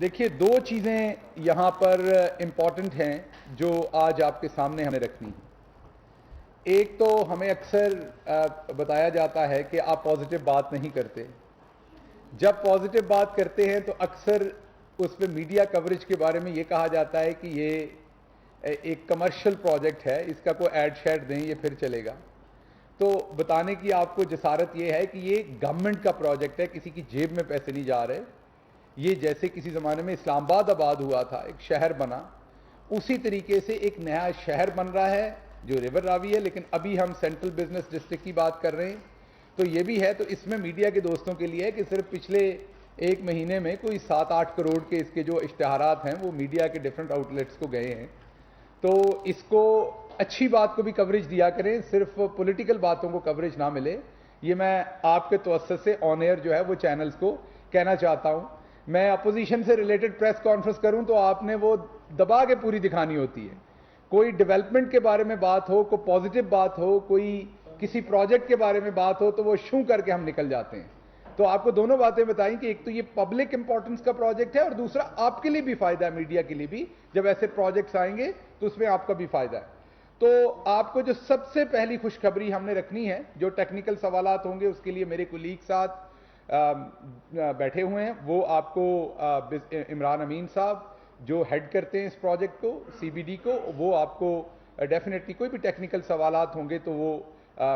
دیکھیے دو چیزیں یہاں پر امپورٹنٹ ہیں جو آج آپ کے سامنے ہمیں رکھنی ہیں. ایک تو ہمیں اکثر بتایا جاتا ہے کہ آپ پازیٹیو بات نہیں کرتے. جب پازیٹیو بات کرتے ہیں تو اکثر اس پہ میڈیا کوریج کے بارے میں یہ کہا جاتا ہے کہ یہ ایک کمرشل پروجیکٹ ہے, اس کا کوئی ایڈ شیڈ دیں یہ پھر چلے گا. تو بتانے کی آپ کو جسارت یہ ہے کہ یہ گورنمنٹ کا پروجیکٹ ہے, کسی کی جیب میں پیسے نہیں جا رہے. یہ جیسے کسی زمانے میں اسلام آباد ہوا تھا, ایک شہر بنا, اسی طریقے سے ایک نیا شہر بن رہا ہے جو ریور راوی ہے. لیکن ابھی ہم سینٹرل بزنس ڈسٹرکٹ کی بات کر رہے ہیں تو یہ بھی ہے. تو اس میں میڈیا کے دوستوں کے لیے ہے کہ صرف پچھلے ایک مہینے میں کوئی 7-8 کروڑ کے اس کے جو اشتہارات ہیں وہ میڈیا کے ڈفرنٹ آؤٹ لیٹس کو گئے ہیں. تو اس کو اچھی بات کو بھی کوریج دیا کریں, صرف پولیٹیکل باتوں کو کوریج نہ ملے. یہ میں آپ کے توسط سے آن ایئر جو ہے وہ چینلز کو کہنا چاہتا ہوں. میں اپوزیشن سے ریلیٹڈ پریس کانفرنس کروں تو آپ نے وہ دبا کے پوری دکھانی ہوتی ہے. کوئی ڈیولپمنٹ کے بارے میں بات ہو, کوئی پازیٹیو بات ہو, کوئی کسی پروجیکٹ کے بارے میں بات ہو تو وہ شوں کر کے ہم نکل جاتے ہیں. تو آپ کو دونوں باتیں بتائیں کہ ایک تو یہ پبلک امپورٹنس کا پروجیکٹ ہے اور دوسرا آپ کے لیے بھی فائدہ ہے, میڈیا کے لیے بھی. جب ایسے پروجیکٹس آئیں گے تو اس میں آپ کا بھی فائدہ ہے. تو آپ کو جو سب سے پہلی خوشخبری ہم نے رکھنی ہے, جو ٹیکنیکل سوالات ہوں گے اس کے لیے میرے کولیگ ساتھ بیٹھے ہوئے ہیں. وہ آپ کو عمران امین صاحب جو ہیڈ کرتے ہیں اس پروجیکٹ کو, سی بی ڈی کو, وہ آپ کو ڈیفینیٹلی کوئی بھی ٹیکنیکل سوالات ہوں گے تو وہ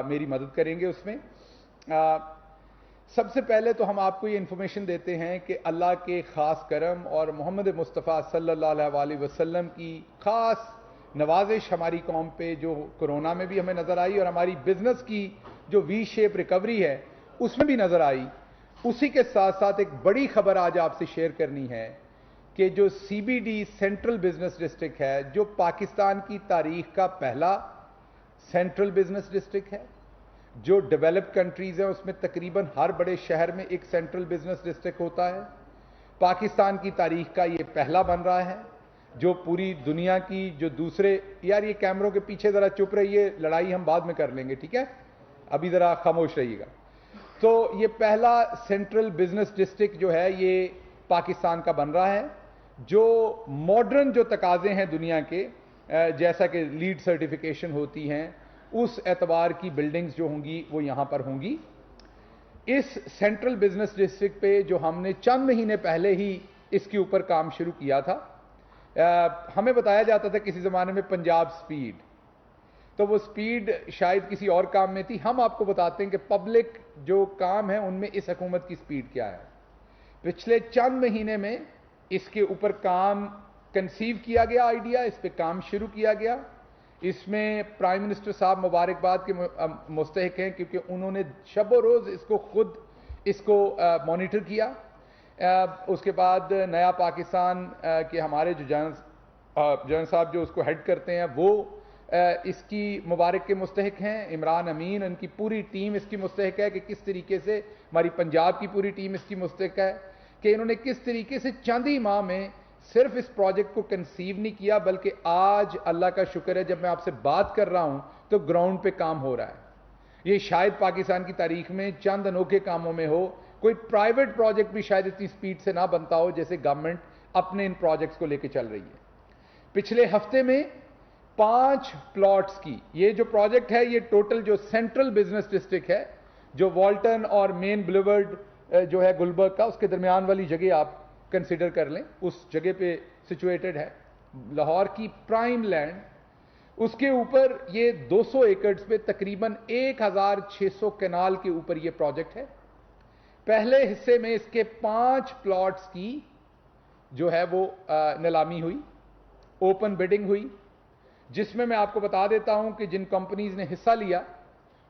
میری مدد کریں گے اس میں. سب سے پہلے تو ہم آپ کو یہ انفارمیشن دیتے ہیں کہ اللہ کے خاص کرم اور محمد مصطفیٰ صلی اللہ علیہ وسلم کی خاص نوازش ہماری قوم پہ جو کرونا میں بھی ہمیں نظر آئی اور ہماری بزنس کی جو وی شیپ ریکوری ہے اس میں بھی نظر آئی. اسی کے ساتھ ساتھ ایک بڑی خبر آج آپ سے شیئر کرنی ہے کہ جو C B D central business district ہے, جو پاکستان کی تاریخ کا پہلا سینٹرل بزنس ڈسٹرکٹ ہے. جو ڈیولپڈ کنٹریز ہیں اس میں تقریباً ہر بڑے شہر میں ایک سینٹرل بزنس ڈسٹرکٹ ہوتا ہے. پاکستان کی تاریخ کا یہ پہلا بن رہا ہے جو پوری دنیا کی جو دوسرے, یار یہ کیمروں کے پیچھے ذرا چپ رہیے, لڑائی ہم بعد میں کر لیں گے, ٹھیک ہے, ابھی ذرا خاموش رہیے گا. تو یہ پہلا سینٹرل بزنس ڈسٹرکٹ جو ہے یہ پاکستان کا بن رہا ہے, جو ماڈرن جو تقاضے ہیں دنیا کے, جیسا کہ لیڈ سرٹیفیکیشن ہوتی ہیں, اس اعتبار کی بلڈنگز جو ہوں گی وہ یہاں پر ہوں گی. اس سینٹرل بزنس ڈسٹرکٹ پہ جو ہم نے چند مہینے پہلے ہی اس کے اوپر کام شروع کیا تھا, ہمیں بتایا جاتا تھا کسی زمانے میں پنجاب سپیڈ, تو وہ سپیڈ شاید کسی اور کام میں تھی. ہم آپ کو بتاتے ہیں کہ پبلک جو کام ہے ان میں اس حکومت کی سپیڈ کیا ہے. پچھلے چند مہینے میں اس کے اوپر کام کنسیو کیا گیا, آئیڈیا اس پہ کام شروع کیا گیا. اس میں پرائم منسٹر صاحب مبارکباد کے مستحق ہیں کیونکہ انہوں نے شب و روز اس کو خود اس کو مانیٹر کیا. اس کے بعد نیا پاکستان کے ہمارے جو جنرل صاحب جو اس کو ہیڈ کرتے ہیں وہ اس کی مبارک کے مستحق ہیں. عمران امین, ان کی پوری ٹیم اس کی مستحق ہے کہ کس طریقے سے ہماری پنجاب کی پوری ٹیم اس کی مستحق ہے کہ انہوں نے کس طریقے سے چند ہی ماہ میں صرف اس پروجیکٹ کو کنسیو نہیں کیا, بلکہ آج اللہ کا شکر ہے جب میں آپ سے بات کر رہا ہوں تو گراؤنڈ پہ کام ہو رہا ہے. یہ شاید پاکستان کی تاریخ میں چند انوکھے کاموں میں ہو. کوئی پرائیویٹ پروجیکٹ بھی شاید اتنی سپیڈ سے نہ بنتا ہو جیسے گورنمنٹ اپنے ان پروجیکٹس کو لے کے چل رہی ہے. پچھلے ہفتے میں 5 پلاٹس کی یہ جو پروجیکٹ ہے, یہ ٹوٹل جو سینٹرل بزنس ڈسٹرکٹ ہے جو والٹن اور مین بلیورڈ جو ہے گلبرگ کا, اس کے درمیان والی جگہ آپ کنسیڈر کر لیں, اس جگہ پہ سچویٹڈ ہے, لاہور کی پرائم لینڈ. اس کے اوپر یہ 200 ایکڑز پہ تقریباً 1600 کنال کے اوپر یہ پروجیکٹ ہے. پہلے حصے میں اس کے 5 پلاٹس کی جو ہے وہ نیلامی ہوئی, اوپن بیڈنگ ہوئی, جس میں آپ کو بتا دیتا ہوں کہ جن کمپنیز نے حصہ لیا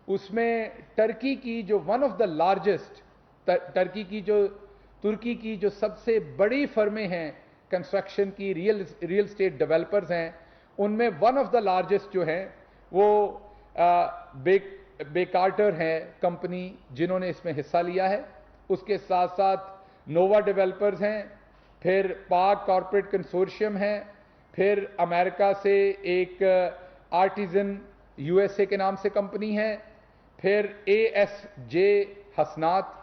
اس میں ٹرکی کی جو ون آف دا لارجسٹ, ترکی کی جو سب سے بڑی فرمیں ہیں کنسٹرکشن کی, ریئل اسٹیٹ ڈیولپرز ہیں, ان میں ون آف دا لارجسٹ جو ہیں وہ بے کارٹر ہیں کمپنی جنہوں نے اس میں حصہ لیا ہے. اس کے ساتھ ساتھ نووا ڈیولپرز ہیں, پھر پاک کارپوریٹ کنسورشیم ہے, پھر امریکہ سے ایک آرٹیزن USA کے نام سے کمپنی ہے, پھر ASJ حسنات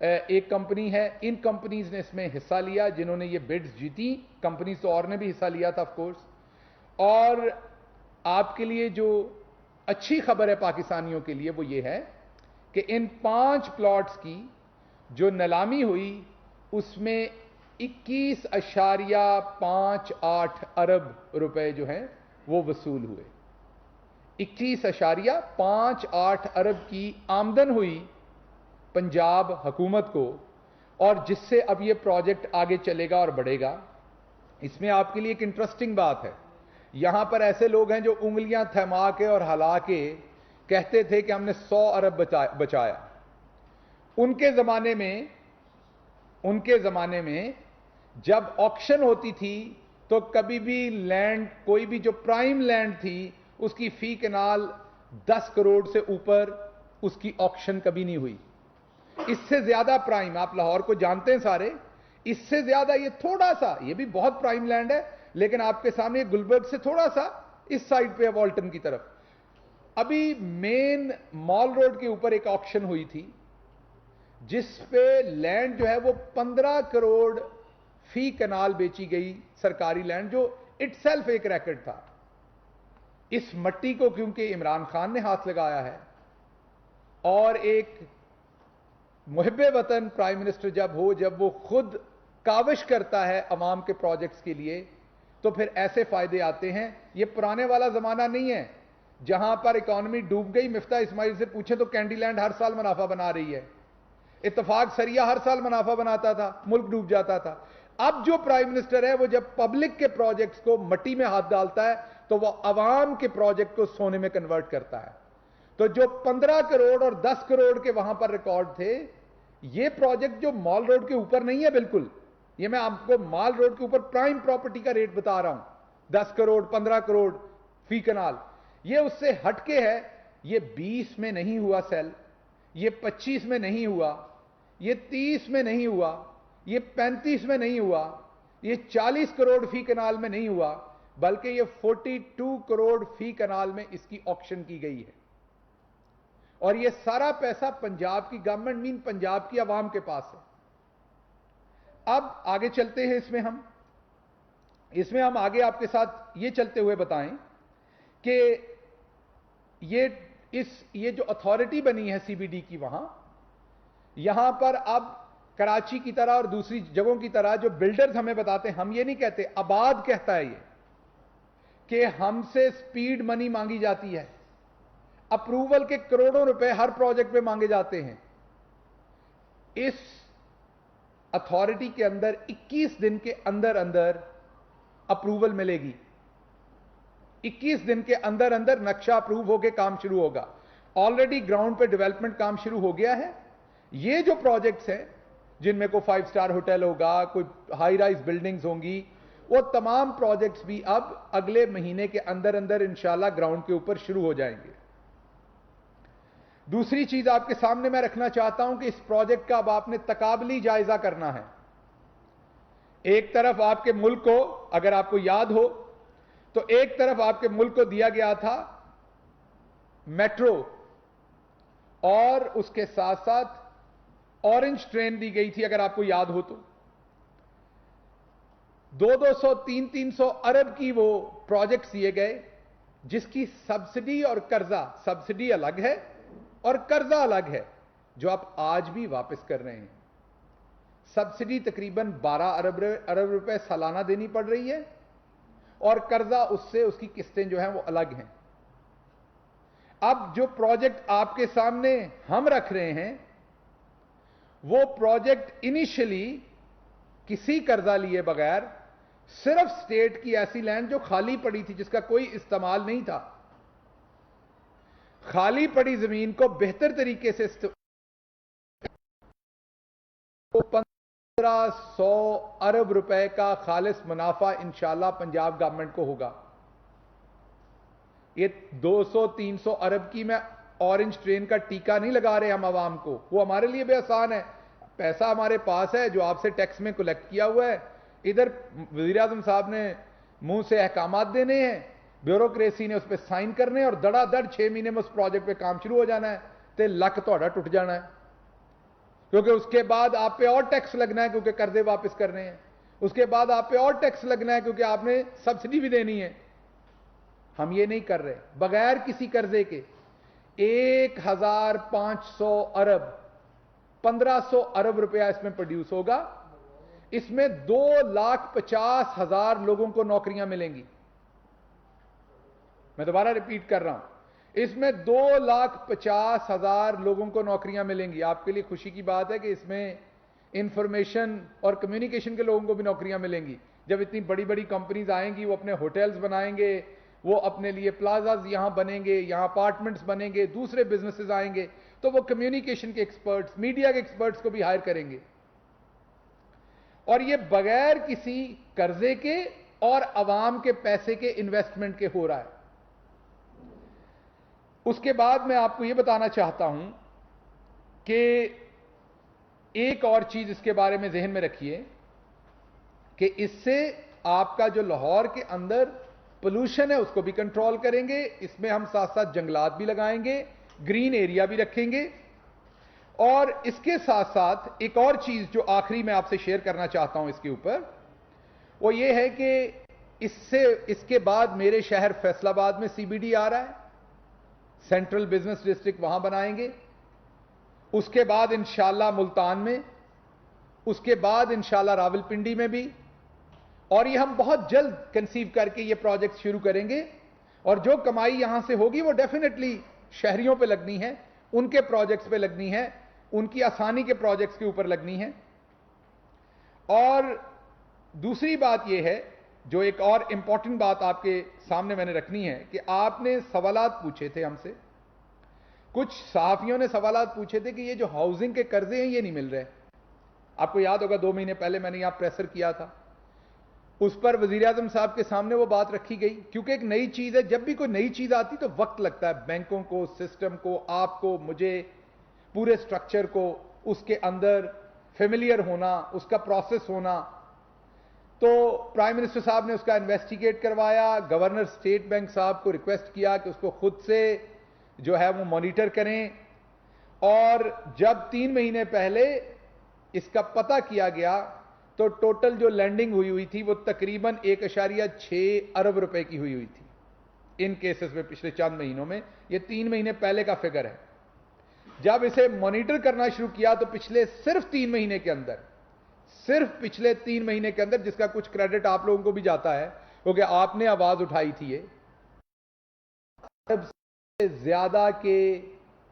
ایک کمپنی ہے. ان کمپنیز نے اس میں حصہ لیا جنہوں نے یہ بڈز جیتی. کمپنیز تو اور نے بھی حصہ لیا تھا آف کورس. اور آپ کے لیے جو اچھی خبر ہے پاکستانیوں کے لیے وہ یہ ہے کہ ان 5 پلاٹس کی جو نیلامی ہوئی اس میں 21.58 ارب روپے جو ہیں وہ وصول ہوئے. 21.58 ارب کی آمدن ہوئی پنجاب حکومت کو, اور جس سے اب یہ پروجیکٹ آگے چلے گا اور بڑھے گا. اس میں آپ کے لیے ایک انٹرسٹنگ بات ہے, یہاں پر ایسے لوگ ہیں جو انگلیاں تھما کے اور ہلا کے کہتے تھے کہ ہم نے 100 ارب بچایا. ان کے زمانے میں جب آکشن ہوتی تھی تو کبھی بھی لینڈ, کوئی بھی جو پرائم لینڈ تھی, اس کی فی کنال 10 کروڑ سے اوپر اس کی آکشن کبھی نہیں ہوئی. اس سے زیادہ پرائم, آپ لاہور کو جانتے ہیں سارے, اس سے زیادہ یہ تھوڑا سا, یہ بھی بہت پرائم لینڈ ہے لیکن آپ کے سامنے گلبرگ سے تھوڑا سا اس سائڈ پہ والٹن کی طرف. ابھی مین مال روڈ کے اوپر ایک آکشن ہوئی تھی جس پہ لینڈ جو ہے وہ 15 کروڑ فی کنال بیچی گئی, سرکاری لینڈ, جو اٹ سیلف ایک ریکارڈ تھا. اس مٹی کو کیونکہ عمران خان نے ہاتھ لگایا ہے, اور ایک محب وطن پرائم منسٹر جب وہ خود کاوش کرتا ہے عوام کے پروجیکٹس کے لیے, تو پھر ایسے فائدے آتے ہیں. یہ پرانے والا زمانہ نہیں ہے جہاں پر اکانومی ڈوب گئی. مفتاح اسماعیل سے پوچھیں تو کینڈی لینڈ ہر سال منافع بنا رہی ہے, اتفاق سریا ہر سال منافع بناتا تھا, ملک ڈوب جاتا تھا. اب جو پرائم منسٹر ہے وہ جب پبلک کے پروجیکٹس کو مٹی میں ہاتھ ڈالتا ہے تو وہ عوام کے پروجیکٹ کو سونے میں کنورٹ کرتا ہے. تو جو 15 کروڑ اور 10 کروڑ کے وہاں پر ریکارڈ تھے, یہ پروجیکٹ جو مال روڈ کے اوپر نہیں ہے بالکل, یہ میں آپ کو مال روڈ کے اوپر پرائم پراپرٹی کا ریٹ بتا رہا ہوں, 10 کروڑ 15 کروڑ فی کنال, یہ اس سے ہٹ کے ہے. یہ 20 میں نہیں ہوا سیل, یہ 25 میں نہیں ہوا, یہ 30 میں نہیں ہوا, یہ 35 میں نہیں ہوا, یہ 40 کروڑ فی کنال میں نہیں ہوا, بلکہ یہ 42 کروڑ فی کنال میں اس کی آکشن کی گئی ہے. اور یہ سارا پیسہ پنجاب کی گورنمنٹ مین پنجاب کی عوام کے پاس ہے. اب آگے چلتے ہیں, اس میں ہم آگے آپ کے ساتھ یہ چلتے ہوئے بتائیں کہ یہ جو اتھارٹی بنی ہے سی بی ڈی کی, وہاں یہاں پر اب کراچی کی طرح اور دوسری جگہوں کی طرح جو بلڈرز ہمیں بتاتے ہیں, ہم یہ نہیں کہتے, آباد کہتا ہے یہ کہ ہم سے سپیڈ منی مانگی جاتی ہے, اپروول کے کروڑوں روپے ہر پروجیکٹ پہ مانگے جاتے ہیں. اس اتھارٹی کے اندر 21 دن کے اندر اندر اپروول ملے گی. 21 دن کے اندر اندر نقشہ اپروو ہو کے کام شروع ہوگا. آلریڈی گراؤنڈ پہ ڈیولپمنٹ کام شروع ہو گیا ہے. یہ جو پروجیکٹس ہیں جن میں کوئی 5 سٹار ہوٹل ہوگا, کوئی ہائی رائز بلڈنگز ہوں گی, وہ تمام پروجیکٹس بھی اب اگلے مہینے کے اندر اندر انشاءاللہ گراؤنڈ کے اوپر شروع ہو جائیں گے. دوسری چیز آپ کے سامنے میں رکھنا چاہتا ہوں کہ اس پروجیکٹ کا اب آپ نے تقابلی جائزہ کرنا ہے. ایک طرف آپ کے ملک کو, اگر آپ کو یاد ہو تو ایک طرف آپ کے ملک کو دیا گیا تھا میٹرو, اور اس کے ساتھ ساتھ اورنج ٹرین دی گئی تھی, اگر آپ کو یاد ہو تو. 200 300 ارب کی وہ پروجیکٹس دیے گئے جس کی سبسڈی اور قرضہ, سبسڈی الگ ہے اور قرضہ الگ ہے, جو آپ آج بھی واپس کر رہے ہیں. سبسڈی تقریباً 12 ارب روپے سالانہ دینی پڑ رہی ہے, اور قرضہ اس سے اس کی قسطیں جو ہیں وہ الگ ہیں. اب جو پروجیکٹ آپ کے سامنے ہم رکھ رہے ہیں وہ پروجیکٹ انیشلی کسی قرضہ لیے بغیر صرف سٹیٹ کی ایسی لینڈ جو خالی پڑی تھی, جس کا کوئی استعمال نہیں تھا, خالی پڑی زمین کو بہتر طریقے سے 1500 ارب روپے کا خالص منافع انشاءاللہ پنجاب گورنمنٹ کو ہوگا. یہ 200-300 ارب کی میں اورنج ٹرین کا ٹیکہ نہیں لگا رہے ہم عوام کو, وہ ہمارے لیے بھی آسان ہے. پیسہ ہمارے پاس ہے جو آپ سے ٹیکس میں کلیکٹ کیا ہوا ہے, ادھر وزیر اعظم صاحب نے منہ سے احکامات دینے ہیں, بیوروکریسی نے اس پہ سائن کرنے, اور دڑا دڑ 6 مہینے میں اس پروجیکٹ پہ کام شروع ہو جانا ہے, تے لک تہاڈا ٹوٹ جانا ہے. کیونکہ اس کے بعد آپ پہ اور ٹیکس لگنا ہے کیونکہ قرضے واپس کرنے ہیں، اس کے بعد آپ پہ اور ٹیکس لگنا ہے کیونکہ آپ نے سبسڈی بھی دینی ہے. ہم یہ نہیں کر رہے. بغیر کسی قرضے کے 1500 ارب 1500 ارب روپیہ اس میں پروڈیوس ہوگا. اس میں 2,50,000 لوگوں کو نوکریاں ملیں گی. میں دوبارہ ریپیٹ کر رہا ہوں، اس میں 2,50,000 لوگوں کو نوکریاں ملیں گی. آپ کے لیے خوشی کی بات ہے کہ اس میں انفارمیشن اور کمیونیکیشن کے لوگوں کو بھی نوکریاں ملیں گی. جب اتنی بڑی بڑی کمپنیز آئیں گی، وہ اپنے ہوٹلز بنائیں گے، وہ اپنے لیے پلازاز یہاں بنیں گے، یہاں اپارٹمنٹس بنیں گے، دوسرے بزنسز آئیں گے، تو وہ کمیونیکیشن کے ایکسپرٹس، میڈیا کے ایکسپرٹس کو بھی ہائر کریں گے. اور یہ بغیر کسی قرضے کے اور عوام کے پیسے کے انویسٹمنٹ کے ہو رہا ہے. اس کے بعد میں آپ کو یہ بتانا چاہتا ہوں کہ ایک اور چیز اس کے بارے میں ذہن میں رکھیے کہ اس سے آپ کا جو لاہور کے اندر پولوشن ہے اس کو بھی کنٹرول کریں گے. اس میں ہم ساتھ ساتھ جنگلات بھی لگائیں گے، گرین ایریا بھی رکھیں گے. اور اس کے ساتھ ساتھ ایک اور چیز جو آخری میں آپ سے شیئر کرنا چاہتا ہوں اس کے اوپر، وہ یہ ہے کہ اس کے بعد میرے شہر فیصل آباد میں سی بی ڈی آ رہا ہے، سینٹرل بزنس ڈسٹرکٹ وہاں بنائیں گے. اس کے بعد انشاءاللہ ملتان میں، اس کے بعد انشاءاللہ راولپنڈی میں بھی. اور یہ ہم بہت جلد کنسیو کر کے یہ پروجیکٹ شروع کریں گے. اور جو کمائی یہاں سے ہوگی وہ ڈیفینیٹلی شہریوں پہ لگنی ہے، ان کے پروجیکٹس پہ لگنی ہے، ان کی آسانی کے پروجیکٹس کے اوپر لگنی ہے. اور دوسری بات یہ ہے، جو ایک اور امپورٹنٹ بات آپ کے سامنے میں نے رکھنی ہے، کہ آپ نے سوالات پوچھے تھے ہم سے، کچھ صحافیوں نے سوالات پوچھے تھے کہ یہ جو ہاؤسنگ کے قرضے ہیں یہ نہیں مل رہے. آپ کو یاد ہوگا 2 مہینے پہلے میں نے یہاں پریسر کیا تھا، اس پر وزیر اعظم صاحب کے سامنے وہ بات رکھی گئی. کیونکہ ایک نئی چیز ہے، جب بھی کوئی نئی چیز آتی تو وقت لگتا ہے بینکوں کو، سسٹم کو، آپ کو، مجھے، پورے سٹرکچر کو اس کے اندر فیملیئر ہونا، اس کا پروسیس ہونا. تو پرائم منسٹر صاحب نے اس کا انویسٹیگیٹ کروایا، گورنر اسٹیٹ بینک صاحب کو ریکویسٹ کیا کہ اس کو خود سے جو ہے وہ مانیٹر کریں. اور جب 3 مہینے پہلے اس کا پتہ کیا گیا تو ٹوٹل جو لینڈنگ ہوئی تھی وہ تقریباً 1.6 ارب روپے کی ہوئی تھی ان کیسز میں پچھلے چند مہینوں میں. یہ 3 مہینے پہلے کا فگر ہے. جب اسے مانیٹر کرنا شروع کیا تو پچھلے صرف 3 مہینے کے اندر، جس کا کچھ کریڈٹ آپ لوگوں کو بھی جاتا ہے کیونکہ آپ نے آواز اٹھائی تھی، یہ سب سے زیادہ کے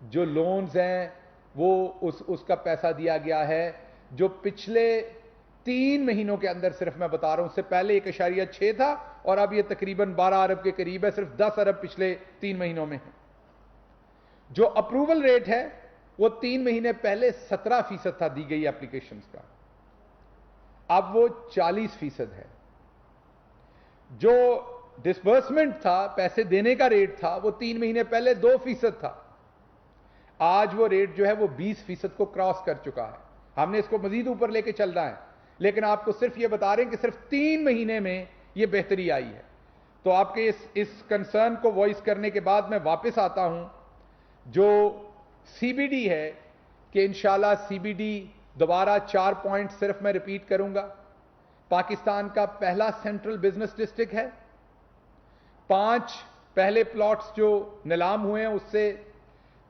جو لونز ہیں وہ اس کا پیسہ دیا گیا ہے، جو پچھلے 3 مہینوں کے اندر، صرف میں بتا رہا ہوں، اس سے پہلے 1.6 تھا اور اب یہ تقریباً 12 ارب کے قریب ہے. صرف 10 ارب پچھلے 3 مہینوں میں ہے. جو اپروول ریٹ ہے وہ 3 مہینے پہلے 17% تھا دی گئی اپلیکیشنز کا، اب وہ 40% ہے. جو ڈسبرسمنٹ تھا، پیسے دینے کا ریٹ تھا، وہ 3 مہینے پہلے 2% تھا. آج وہ ریٹ جو ہے وہ 20% کو کراس کر چکا ہے. ہم نے اس کو مزید اوپر لے کے چل رہا ہے، لیکن آپ کو صرف یہ بتا رہے ہیں کہ صرف 3 مہینے میں یہ بہتری آئی ہے. تو آپ کے اس کنسرن کو وائس کرنے کے بعد میں واپس آتا ہوں جو سی بی ڈی ہے، کہ انشاءاللہ سی بی ڈی دوبارہ 4 پوائنٹ صرف میں ریپیٹ کروں گا. پاکستان کا پہلا سینٹرل بزنس ڈسٹرکٹ ہے. 5 پہلے پلاٹس جو نیلام ہوئے ہیں اس سے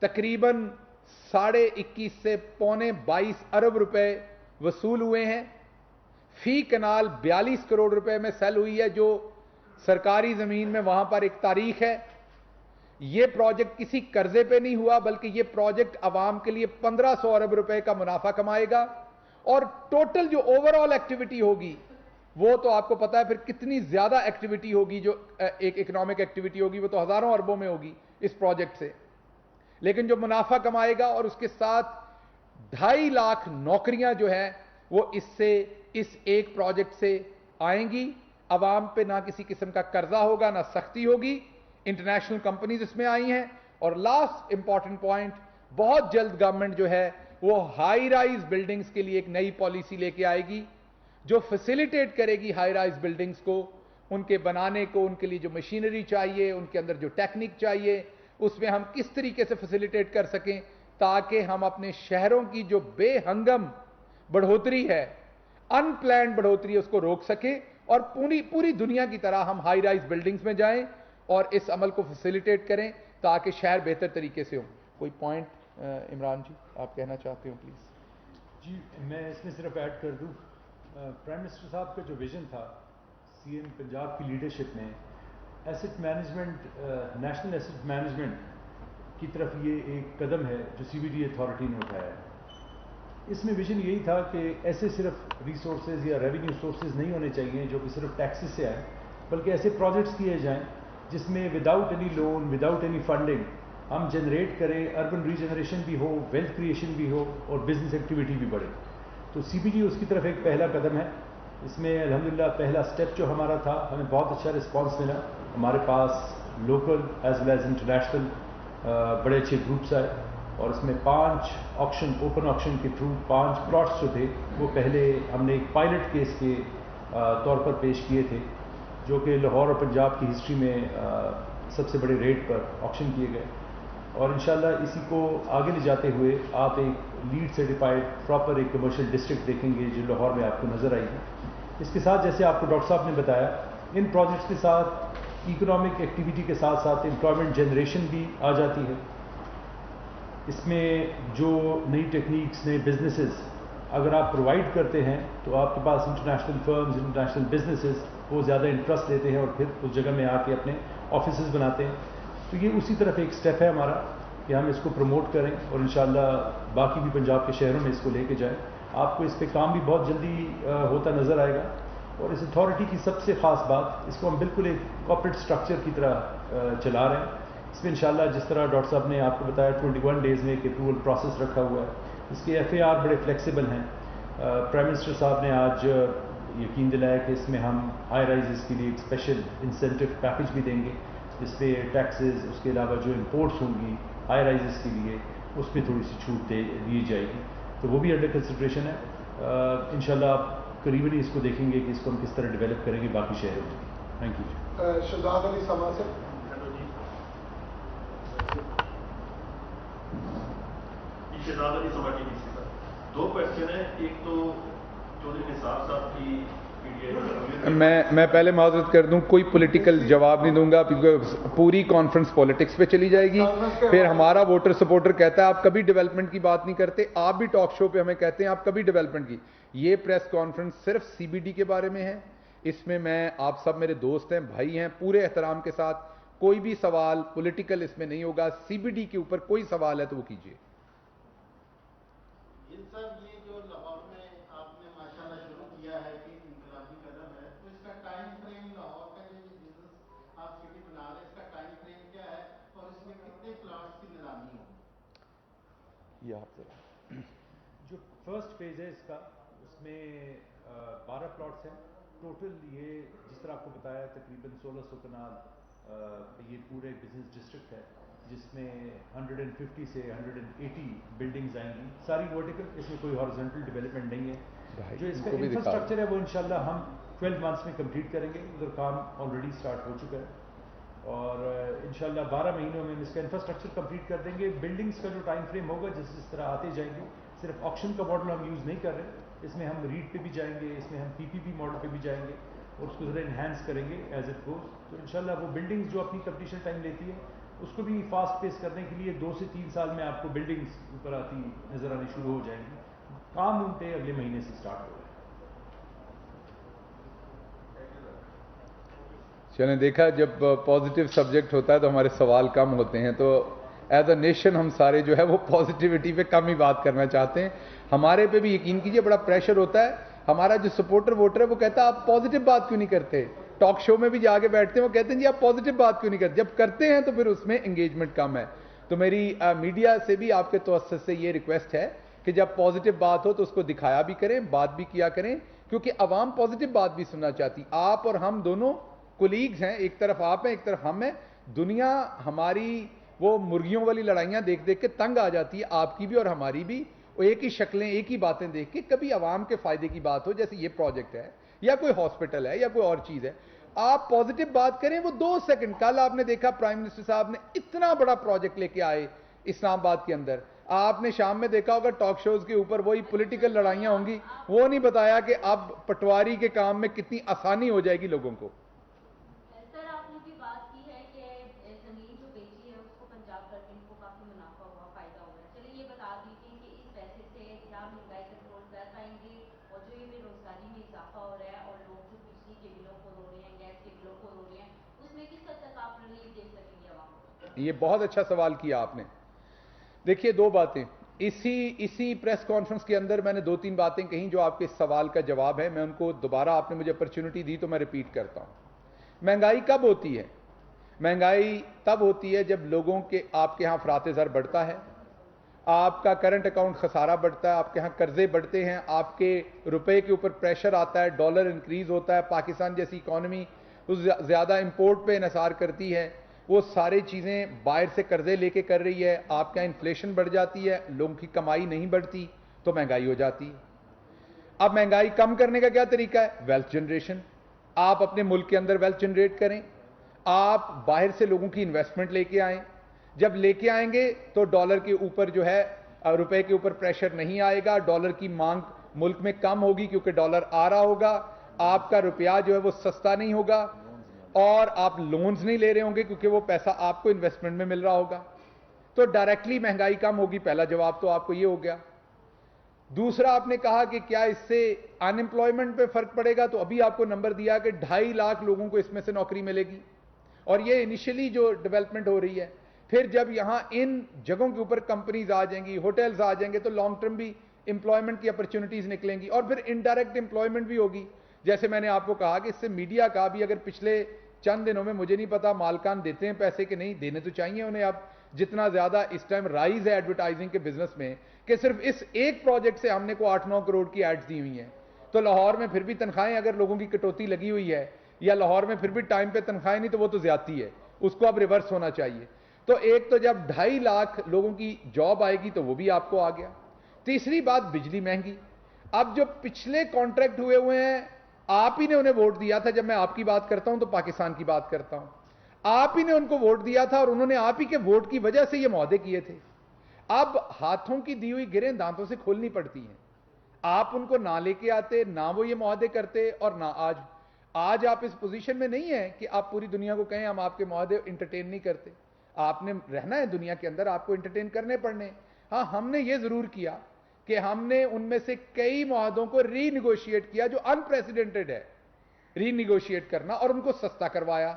تقریباً 21.5 سے 22 ارب روپے وصول ہوئے ہیں. فی کنال 42 کروڑ روپے میں سیل ہوئی ہے، جو سرکاری زمین میں وہاں پر ایک تاریخ ہے. یہ پروجیکٹ کسی قرضے پہ نہیں ہوا، بلکہ یہ پروجیکٹ عوام کے لیے 1500 ارب روپے کا منافع کمائے گا. اور ٹوٹل جو اوور آل ایکٹیویٹی ہوگی وہ تو آپ کو پتا ہے پھر کتنی زیادہ ایکٹیویٹی ہوگی، جو ایک اکنامک ایکٹیویٹی ہوگی وہ تو ہزاروں اربوں میں ہوگی اس پروجیکٹ سے. لیکن جو منافع کمائے گا اور اس کے ساتھ 2.5 لاکھ نوکریاں جو ہیں وہ اس ایک پروجیکٹ سے آئیں گی. عوام پہ نہ کسی قسم کا قرضہ ہوگا، نہ سختی ہوگی. انٹرنیشنل کمپنیز اس میں آئی ہیں. اور لاسٹ امپورٹنٹ پوائنٹ، بہت جلد گورنمنٹ جو ہے وہ ہائی رائز بلڈنگز کے لیے ایک نئی پالیسی لے کے آئے گی جو فیسیلیٹیٹ کرے گی ہائی رائز بلڈنگز کو، ان کے بنانے کو، ان کے لیے جو مشینری چاہیے، ان کے اندر جو ٹیکنیک چاہیے، اس میں ہم کس طریقے سے فیسیلیٹیٹ کر سکیں تاکہ ہم اپنے شہروں کی جو بے ہنگم بڑھوتری ہے، ان پلانڈ بڑھوتری ہے، اس کو روک سکیں اور پوری دنیا کی طرح ہم ہائی رائز بلڈنگز میں جائیں اور اس عمل کو فیسیلیٹیٹ کریں تاکہ شہر بہتر طریقے سے ہوں. کوئی پوائنٹ عمران جی آپ کہنا چاہتے ہو پلیز؟ جی میں اس میں صرف ایڈ کر دوں، پرائم منسٹر صاحب کا جو ویژن تھا سی ایم پنجاب کی لیڈرشپ میں، asset management, national asset management کی طرف یہ ایک قدم ہے جو سی بی ڈی اتھارٹی نے اٹھایا ہے. اس میں ویژن یہی تھا کہ ایسے صرف ریسورسز یا ریونیو سورسز نہیں ہونے چاہیے جو کہ صرف ٹیکسز سے آئیں، بلکہ ایسے پروجیکٹس کیے جائیں جس میں without any loan, without any funding ہم جنریٹ کریں، اربن ریجنریشن بھی ہو، ویلتھ کریشن بھی ہو اور بزنس ایکٹیویٹی بھی بڑھے. تو سی بی ڈی اس کی طرف ایک پہلا قدم ہے. اس میں الحمدللہ پہلا سٹیپ جو ہمارا تھا، ہمیں بہت اچھا رسپانس ملا. ہمارے پاس local as well as international بڑے اچھے گروپس آئے اور اس میں 5 آکشن، اوپن آکشن کے تھرو 5 پلاٹس جو تھے وہ پہلے ہم نے ایک پائلٹ کیس کے طور پر پیش کیے تھے، جو کہ لاہور اور پنجاب کی ہسٹری میں سب سے بڑے ریٹ پر آکشن کیے گئے. اور انشاءاللہ اسی کو آگے لے جاتے ہوئے آپ ایک لیڈ سرٹیفائڈ پراپر ایک کمرشل ڈسٹرکٹ دیکھیں گے جو لاہور میں آپ کو نظر آئے گی. اس کے ساتھ جیسے آپ کو ڈاکٹر صاحب نے بتایا، ان پروجیکٹس کے ساتھ اکنامک ایکٹیویٹی کے ساتھ ساتھ امپلائمنٹ جنریشن بھی آ جاتی ہے. اس میں جو نئی ٹیکنیکس، نئے بزنسز اگر آپ پرووائڈ کرتے ہیں تو آپ کے پاس انٹرنیشنل فرمز، انٹرنیشنل بزنسز وہ زیادہ انٹرسٹ لیتے ہیں اور پھر اس جگہ میں آ کے اپنے آفیسز بناتے ہیں. تو یہ اسی طرف ایک سٹیپ ہے ہمارا کہ ہم اس کو پروموٹ کریں اور انشاءاللہ باقی بھی پنجاب کے شہروں میں اس کو لے کے جائیں. آپ کو اس پہ کام بھی بہت جلدی ہوتا نظر آئے گا. اور اس اتھارٹی کی سب سے خاص بات، اس کو ہم بالکل ایک کارپوریٹ سٹرکچر کی طرح چلا رہے ہیں. اس میں انشاءاللہ جس طرح ڈاکٹر صاحب نے آپ کو بتایا 21 ڈیز میں ایک اپروول پروسیس رکھا ہوا ہے. اس کے ایف اے آر بڑے فلیکسیبل ہیں. پرائم منسٹر صاحب نے آج یقین دلایا کہ اس میں ہم ہائی رائزز کے لیے ایک اسپیشل انسینٹو پیکج بھی دیں گے جس پہ ٹیکسز، اس کے علاوہ جو امپورٹس ہوں گی ہائی رائزز کے لیے اس پہ تھوڑی سی چھوٹ دی جائے گی. تو وہ بھی انڈر کنسیڈریشن ہے. انشاءاللہ آپ قریباً اس کو دیکھیں گے کہ اس کو ہم کس طرح ڈیولپ کریں گے باقی شہروں میں. Thank you. شہزاد علی سما سے. شہزاد علی سما کی ڈی سی پر 2 کوشچن ہیں. ایک تو چودھری نثار صاحب کی میں پہلے معذرت کر دوں، کوئی پولیٹیکل جواب نہیں دوں گا کیونکہ پوری کانفرنس پالیٹکس پہ چلی جائے گی. پھر ہمارا ووٹر سپورٹر کہتا ہے آپ کبھی ڈیولپمنٹ کی بات نہیں کرتے. آپ بھی ٹاک شو پہ ہمیں کہتے ہیں آپ کبھی ڈیولپمنٹ کی. یہ پریس کانفرنس صرف سی بی ڈی کے بارے میں ہے. اس میں آپ سب میرے دوست ہیں، بھائی ہیں، پورے احترام کے ساتھ کوئی بھی سوال پولیٹیکل اس میں نہیں ہوگا. سی بی ڈی کے اوپر کوئی سوال ہے تو وہ کیجیے. جو فرسٹ فیز ہے اس کا، اس میں 12 پلاٹس ہیں ٹوٹل. یہ جس طرح آپ کو بتایا تقریباً 1600 کنال یہ پورے بزنس ڈسٹرکٹ ہے جس میں 150 سے 180 بلڈنگز آئیں گی، ساری ورٹیکل. اس میں کوئی ہارزنٹل ڈیولپمنٹ نہیں ہے. جو اس کا انفراسٹرکچر ہے وہ انشاءاللہ ہم 12 منتھس میں کمپلیٹ کریں گے. ادھر کام آلریڈی اسٹارٹ ہو چکا ہے اور انشاءاللہ 12 مہینوں میں ہم اس کا انفراسٹرکچر کمپلیٹ کر دیں گے. بلڈنگس کا جو ٹائم فریم ہوگا جس طرح آتے جائیں گے، صرف آکشن کا ماڈل ہم یوز نہیں کر رہے. اس میں ہم ریٹ پہ بھی جائیں گے، اس میں ہم پی پی پی ماڈل پہ بھی جائیں گے اور اس کو ذرا انہینس کریں گے ایز اٹ گوز. تو انشاءاللہ وہ بلڈنگز جو اپنی کمپلیشن ٹائم لیتی ہے اس کو بھی فاسٹ پیس کرنے کے لیے 2 سے 3 سال میں آپ کو بلڈنگز اوپر آتی نظر آنی شروع ہو جائیں گی. کام ان پہ اگلے مہینے سے اسٹارٹ ہو رہا ہے. چلیں دیکھا جب پازیٹیو سبجیکٹ ہوتا ہے تو ہمارے سوال کم ہوتے ہیں. تو ایز اے نیشن ہم سارے جو ہے وہ پازیٹیوٹی پہ کم ہی بات کرنا چاہتے ہیں. ہمارے پہ بھی یقین کیجئے بڑا پریشر ہوتا ہے. ہمارا جو سپورٹر ووٹر ہے وہ کہتا ہے آپ پازیٹیو بات کیوں نہیں کرتے. ٹاک شو میں بھی جا کے بیٹھتے ہیں وہ کہتے ہیں جی آپ پازیٹیو بات کیوں نہیں کرتے. جب کرتے ہیں تو پھر اس میں انگیجمنٹ کم ہے. تو میری میڈیا سے بھی آپ کے توسط سے یہ ریکویسٹ ہے کہ جب پازیٹیو بات ہو تو اس کو دکھایا بھی کریں، بات بھی کیا کریں، کیونکہ عوام پازیٹیو بات بھی سننا چاہتی. آپ اور ہم دونوں کولیگز ہیں، ایک طرف آپ ہیں ایک طرف ہم ہیں. دنیا ہماری وہ مرغیوں والی لڑائیاں دیکھ دیکھ کے تنگ آ جاتی ہے، آپ کی بھی اور ہماری بھی. وہ ایک ہی شکلیں ایک ہی باتیں دیکھ کے کبھی عوام کے فائدے کی بات ہو جیسے یہ پروجیکٹ ہے یا کوئی ہاسپٹل ہے یا کوئی اور چیز ہے، آپ پازیٹیو بات کریں. وہ 2 سیکنڈ کل آپ نے دیکھا پرائم منسٹر صاحب نے اتنا بڑا پروجیکٹ لے کے آئے اسلام آباد کے اندر. آپ نے شام میں دیکھا ہوگا ٹاک شوز کے اوپر وہی پولیٹیکل لڑائیاں ہوں گی, وہ نہیں بتایا کہ اب پٹواری کے کام میں کتنی آسانی ہو جائے گی لوگوں کو. سر آپ نے بھی بات کی ہے کہ زمین جو بیچی ہے اس کو پنجاب کر کے ان کو کافی منافع ہوا, فائدہ ہوا ہے. چلیے یہ بتا دیجیے کہ اس پیسے سے کیا مہنگائی کنٹرول کر پائیں گے, اور جو یہ بے روزگاری میں اضافہ ہو رہا ہے اور لوگ جو بجلی کے بلوں کو رو رہے ہیں, گیس کے بلوں کو رو رہے ہیں, اس میں کس حد تک آپ ریلیف دے سکیں گے عوام کو؟ یہ بہت اچھا سوال کیا آپ نے. دیکھیے دو باتیں اسی پریس کانفرنس کے اندر میں نے 2-3 باتیں کہیں جو آپ کے سوال کا جواب ہے, میں ان کو دوبارہ آپ نے مجھے اپرچونٹی دی تو میں ریپیٹ کرتا ہوں. مہنگائی کب ہوتی ہے؟ مہنگائی تب ہوتی ہے جب لوگوں کے آپ کے ہاں افراط زر بڑھتا ہے, آپ کا کرنٹ اکاؤنٹ خسارہ بڑھتا ہے, آپ کے ہاں قرضے بڑھتے ہیں, آپ کے روپے کے اوپر پریشر آتا ہے, ڈالر انکریز ہوتا ہے, پاکستان جیسی اکانومی زیادہ امپورٹ پہ انحصار کرتی ہے, وہ ساری چیزیں باہر سے قرضے لے کے کر رہی ہے, آپ کا انفلیشن بڑھ جاتی ہے, لوگوں کی کمائی نہیں بڑھتی تو مہنگائی ہو جاتی ہے. اب مہنگائی کم کرنے کا کیا طریقہ ہے؟ Wealth generation. آپ اپنے ملک کے اندر ویلتھ جنریٹ کریں, آپ باہر سے لوگوں کی انویسٹمنٹ لے کے آئیں. جب لے کے آئیں گے تو ڈالر کے اوپر جو ہے روپے کے اوپر پریشر نہیں آئے گا, ڈالر کی مانگ ملک میں کم ہوگی کیونکہ ڈالر آ رہا ہوگا, آپ کا روپیہ جو ہے وہ سستا نہیں ہوگا, اور آپ لونز نہیں لے رہے ہوں گے کیونکہ وہ پیسہ آپ کو انویسٹمنٹ میں مل رہا ہوگا. تو ڈائریکٹلی مہنگائی کم ہوگی. پہلا جواب تو آپ کو یہ ہو گیا. دوسرا آپ نے کہا کہ کیا اس سے ان امپلائمنٹ پہ فرق پڑے گا, تو ابھی آپ کو نمبر دیا کہ 2.5 لاکھ لوگوں کو اس میں سے نوکری ملے گی, اور یہ انیشلی جو ڈیولپمنٹ ہو رہی ہے. پھر جب یہاں ان جگہوں کے اوپر کمپنیز آ جائیں گی, ہوٹلز آ جائیں گے, تو لانگ ٹرم بھی امپلائمنٹ کی اپرچونٹیز نکلیں گی, اور پھر انڈائریکٹ امپلائمنٹ بھی ہوگی. جیسے میں نے آپ کو کہا کہ اس سے میڈیا کا بھی, اگر پچھلے چند دنوں میں مجھے نہیں پتا مالکان دیتے ہیں پیسے کہ نہیں, دینے تو چاہیے انہیں. اب جتنا زیادہ اس ٹائم رائز ہے ایڈورٹائزنگ کے بزنس میں کہ صرف اس ایک پروجیکٹ سے ہم نے کو 8-9 کروڑ کی ایڈز دی ہوئی ہیں, تو لاہور میں پھر بھی تنخواہیں اگر لوگوں کی کٹوتی لگی ہوئی ہے, یا لاہور میں پھر بھی ٹائم پہ تنخواہیں نہیں, تو وہ تو زیادتی ہے, اس کو اب ریورس ہونا چاہیے. تو ایک تو جب 2.5 لاکھ لوگوں کی جاب آئے گی تو وہ بھی آپ کو آ گیا. تیسری بات بجلی مہنگی. اب جو پچھلے کانٹریکٹ ہوئے ہیں, آپ ہی نے انہیں ووٹ دیا تھا. جب میں آپ کی بات کرتا ہوں تو پاکستان کی بات کرتا ہوں, آپ ہی نے ان کو ووٹ دیا تھا, اور انہوں نے آپ ہی کے ووٹ کی وجہ سے یہ معاہدے کیے تھے. اب ہاتھوں کی دی ہوئی گریں دانتوں سے کھولنی پڑتی ہیں. آپ ان کو نہ لے کے آتے, نہ وہ یہ معاہدے کرتے, اور نہ آج آپ اس پوزیشن میں نہیں ہیں کہ آپ پوری دنیا کو کہیں ہم آپ کے معاہدے انٹرٹین نہیں کرتے. آپ نے رہنا ہے دنیا کے اندر, آپ کو انٹرٹین کرنے پڑنے. ہاں, ہم نے یہ ضرور کیا کہ ہم نے ان میں سے کئی معاہدوں کو ری نیگوشیٹ کیا جو انپریسیڈنٹڈ ہے, ری نیگوشیٹ کرنا, اور ان کو سستا کروایا.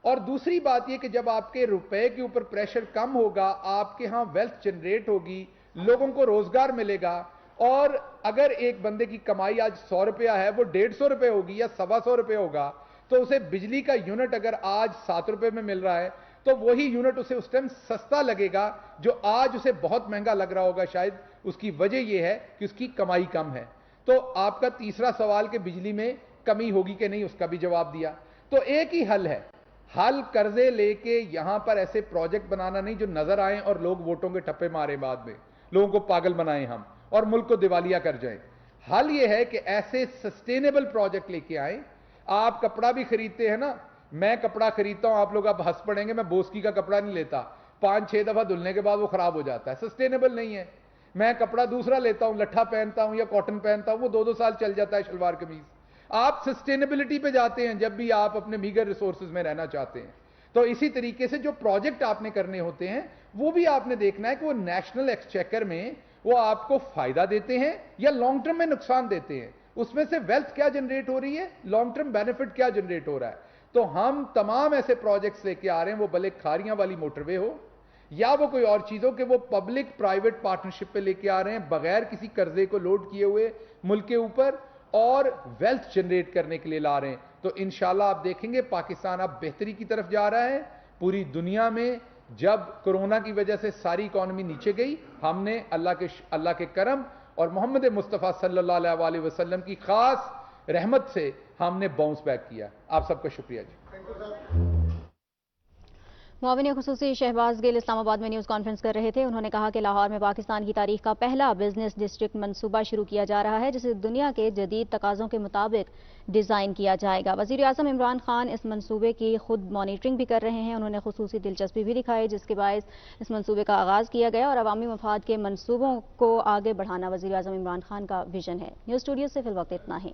اور دوسری بات یہ کہ جب آپ کے روپے کے اوپر پریشر کم ہوگا, آپ کے ہاں ویلتھ جنریٹ ہوگی, لوگوں کو روزگار ملے گا, اور اگر ایک بندے کی کمائی آج 100 روپیہ ہے, وہ 150 روپے ہوگی یا 125 روپے ہوگا, تو اسے بجلی کا یونٹ اگر آج 7 روپے میں مل رہا ہے, تو وہی یونٹ اسے اس ٹائم سستا لگے گا جو آج اسے بہت مہنگا لگ رہا ہوگا. شاید اس کی وجہ یہ ہے کہ اس کی کمائی کم ہے. تو آپ کا تیسرا سوال کہ بجلی میں کمی ہوگی کہ نہیں, اس کا بھی جواب دیا. تو ایک ہی حل ہے, حل قرضے لے کے یہاں پر ایسے پروجیکٹ بنانا نہیں جو نظر آئیں اور لوگ ووٹوں کے ٹھپے مارے, بعد میں لوگوں کو پاگل بنائیں ہم اور ملک کو دیوالیہ کر جائیں. حل یہ ہے کہ ایسے سسٹینیبل پروجیکٹ لے کے آئیں. آپ کپڑا بھی خریدتے ہیں نا, میں کپڑا خریدتا ہوں, آپ لوگ اب ہنس پڑیں گے, میں بوسکی کا کپڑا نہیں لیتا, 5-6 دفعہ دھلنے کے بعد وہ خراب ہو جاتا ہے, سسٹینیبل نہیں ہے. میں کپڑا دوسرا لیتا ہوں, لٹھا پہنتا ہوں یا کاٹن پہنتا ہوں, وہ 2-2 سال چل جاتا ہے شلوار قمیض. آپ سسٹینیبلٹی پہ جاتے ہیں جب بھی آپ اپنے میگر ریسورسز میں رہنا چاہتے ہیں. تو اسی طریقے سے جو پروجیکٹ آپ نے کرنے ہوتے ہیں وہ بھی آپ نے دیکھنا ہے کہ وہ نیشنل ایکسچیکر میں وہ آپ کو فائدہ دیتے ہیں یا لانگ ٹرم میں نقصان دیتے ہیں, اس میں سے ویلتھ کیا جنریٹ ہو رہی ہے, لانگ ٹرم بینیفٹ کیا جنریٹ ہو رہا ہے. تو ہم تمام ایسے پروجیکٹس لے کے آ رہے ہیں, وہ بھلے کھاریاں والی موٹر وے ہو یا وہ کوئی اور چیز ہو, کہ وہ پبلک پرائیویٹ پارٹنرشپ پہ لے کے آ رہے ہیں بغیر کسی قرضے کو لوڈ کیے ہوئے ملک کے اوپر, اور ویلتھ جنریٹ کرنے کے لیے لا رہے ہیں. تو انشاءاللہ آپ دیکھیں گے پاکستان اب بہتری کی طرف جا رہا ہے. پوری دنیا میں جب کورونا کی وجہ سے ساری اکانومی نیچے گئی, ہم نے اللہ کے کرم اور محمد مصطفیٰ صلی اللہ علیہ وسلم کی خاص رحمت سے ہم نے باؤنس بیک کیا. آپ سب کا شکریہ جی. معاون خصوصی شہباز گل اسلام آباد میں نیوز کانفرنس کر رہے تھے. انہوں نے کہا کہ لاہور میں پاکستان کی تاریخ کا پہلا بزنس ڈسٹرکٹ منصوبہ شروع کیا جا رہا ہے جسے دنیا کے جدید تقاضوں کے مطابق ڈیزائن کیا جائے گا. وزیر اعظم عمران خان اس منصوبے کی خود مانیٹرنگ بھی کر رہے ہیں. انہوں نے خصوصی دلچسپی بھی دکھائی جس کے باعث اس منصوبے کا آغاز کیا گیا اور عوامی مفاد کے منصوبوں کو آگے بڑھانا وزیر اعظم عمران خان کا ویژن ہے. نیوز اسٹوڈیو سے فی الوقت اتنا ہی.